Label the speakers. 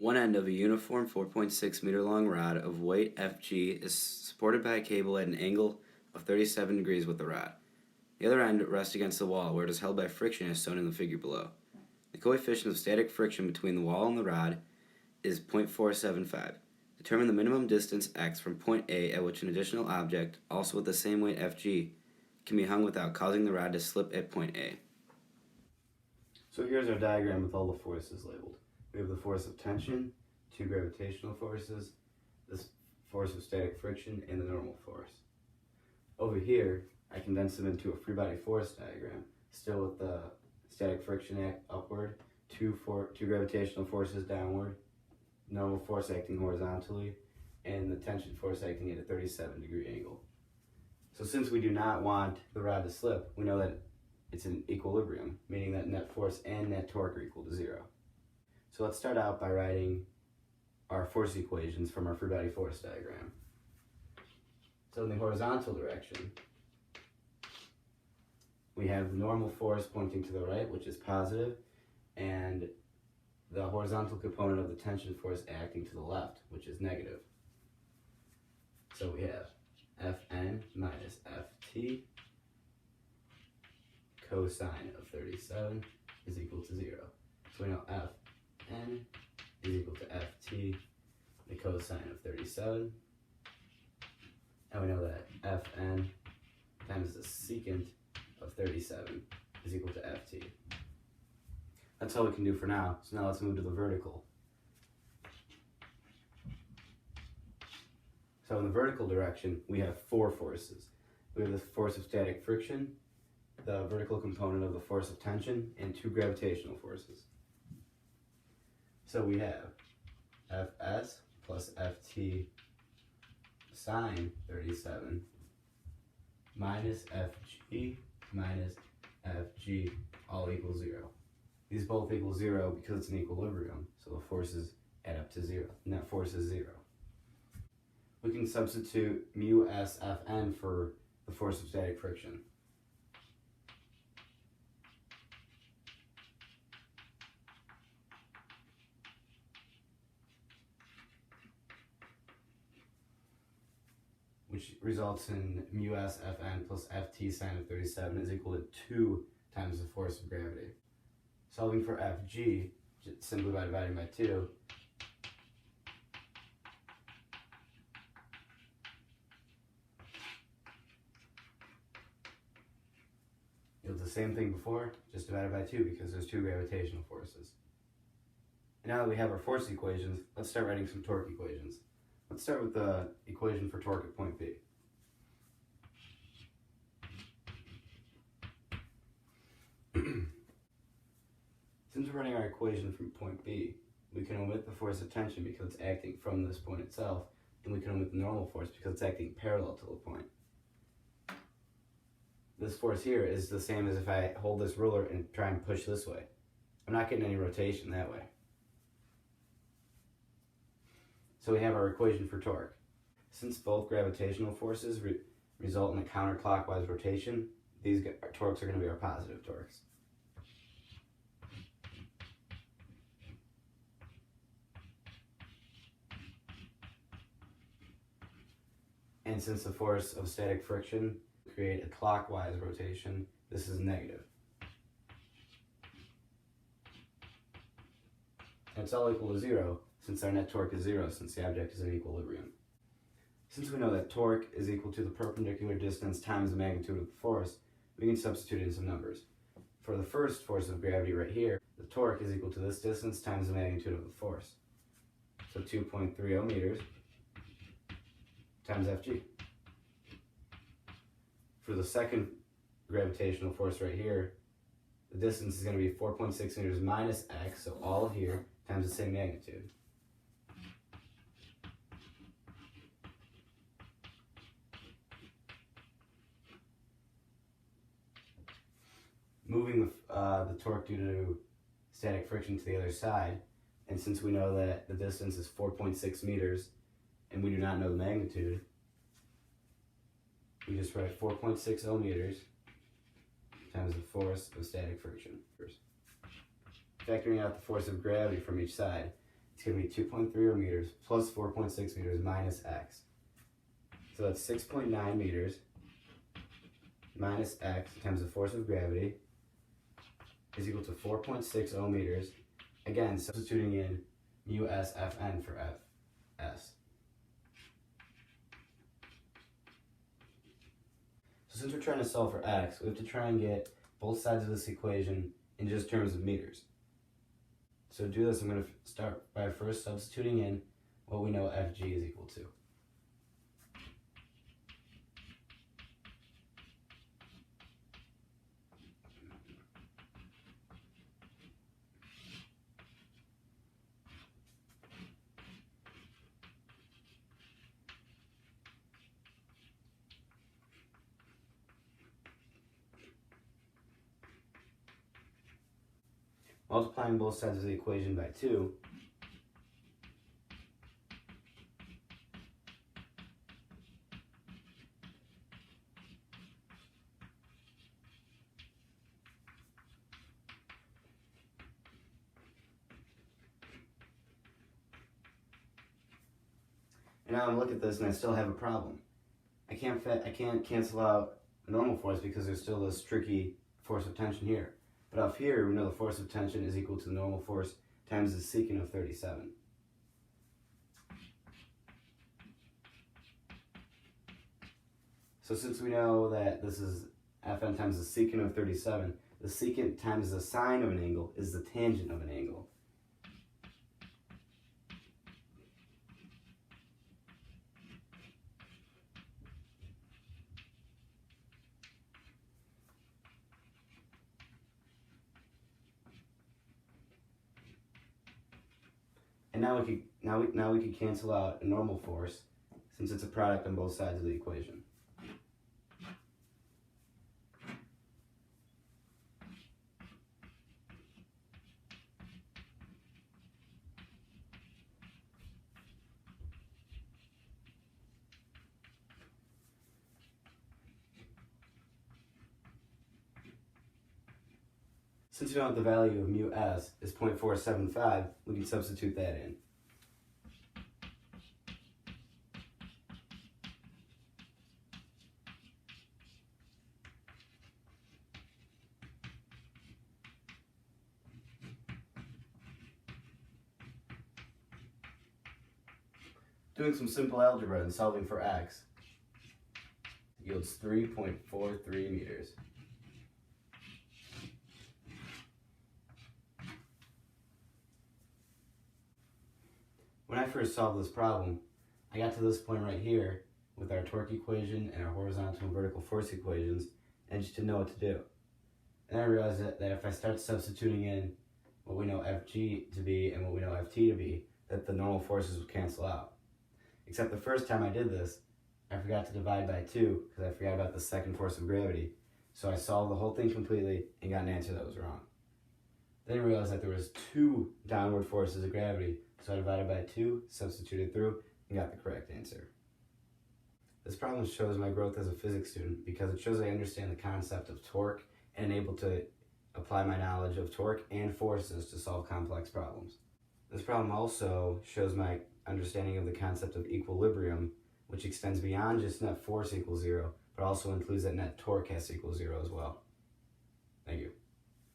Speaker 1: One end of a uniform 4.6 meter long rod of weight Fg is supported by a cable at an angle of 37 degrees with the rod. The other end rests against the wall where it is held by friction as shown in the figure below. The coefficient of static friction between the wall and the rod is 0.475. Determine the minimum distance x from point A at which an additional object, also with the same weight Fg, can be hung without causing the rod to slip at point A.
Speaker 2: So here's our diagram with all the forces labeled. We have the force of tension, two gravitational forces, this force of static friction, and the normal force. Over here, I condense them into a free body force diagram, still with the static friction upward, two gravitational forces downward, normal force acting horizontally, and the tension force acting at a 37-degree angle. So since we do not want the rod to slip, we know that it's in equilibrium, meaning that net force and net torque are equal to zero. So let's start out by writing our force equations from our free body force diagram. So in the horizontal direction, we have the normal force pointing to the right, which is positive, and the horizontal component of the tension force acting to the left, which is negative. So we have Fn minus Ft cosine of 37 is equal to 0. So we know Fn is equal to Ft, the cosine of 37. And we know that Fn times the secant of 37 is equal to Ft. That's all we can do for now. So now let's move to the vertical. So in the vertical direction, we have four forces. We have the force of static friction, the vertical component of the force of tension, and two gravitational forces. So we have Fs plus Ft sine 37 minus Fg minus Fg all equals 0. These both equal 0 because it's an equilibrium, so the forces add up to 0. Net force is 0. We can substitute mu s Fn for the force of static friction. Which results in mu s Fn plus Ft sine of 37 is equal to 2 times the force of gravity. Solving for Fg, simply by dividing by 2, yields the same thing before, just divided by 2 because there's two gravitational forces. And now that we have our force equations, let's start writing some torque equations. Let's start with the equation for torque at point B. Since we're writing our equation from point B, we can omit the force of tension because it's acting from this point itself, and we can omit the normal force because it's acting parallel to the point. This force here is the same as if I hold this ruler and try and push this way. I'm not getting any rotation that way. So we have our equation for torque. Since both gravitational forces result in a counterclockwise rotation, these torques are going to be our positive torques. And since the force of static friction create a clockwise rotation, this is negative. And it's all equal to 0 since our net torque is 0 since the object is in equilibrium. Since we know that torque is equal to the perpendicular distance times the magnitude of the force, we can substitute in some numbers. For the first force of gravity right here, the torque is equal to this distance times the magnitude of the force. So 2.30 meters times Fg. For the second gravitational force right here, the distance is going to be 4.6 meters minus x, so all of here, times the same magnitude. Moving the torque due to static friction to the other side, and since we know that the distance is 4.6 meters, and we do not know the magnitude, we just write 4.60 meters times the force of static friction. Factoring out the force of gravity from each side, it's going to be 2.30 meters plus 4.6 meters minus x. So that's 6.9 meters minus x times the force of gravity is equal to 4.60 meters. Again, substituting in mu s Fn for Fs. So since we're trying to solve for x, we have to try and get both sides of this equation in just terms of meters. So to do this, I'm going to start by first substituting in what we know Fg is equal to. Multiplying both sides of the equation by 2, and now I'm looking at this and I still have a problem. I can't cancel out a normal force because there's still this tricky force of tension here. But up here, we know the force of tension is equal to the normal force times the secant of 37. So since we know that this is Fn times the secant of 37, the secant times the sine of an angle is the tangent of an angle. And now we could cancel out a normal force since it's a product on both sides of the equation. Since we know that the value of mu s is 0.475, we can substitute that in. Doing some simple algebra and solving for x yields 3.43 meters. When I first solved this problem, I got to this point right here with our torque equation and our horizontal and vertical force equations, and just didn't know what to do. And I realized that if I start substituting in what we know Fg to be and what we know Ft to be, that the normal forces would cancel out. Except the first time I did this, I forgot to divide by 2 because I forgot about the second force of gravity. So I solved the whole thing completely and got an answer that was wrong. Then I realized that there was 2 downward forces of gravity, so I divided by 2, substituted through, and got the correct answer. This problem shows my growth as a physics student because it shows I understand the concept of torque and able to apply my knowledge of torque and forces to solve complex problems. This problem also shows my understanding of the concept of equilibrium, which extends beyond just net force equals 0, but also includes that net torque has to equal 0 as well. Thank you.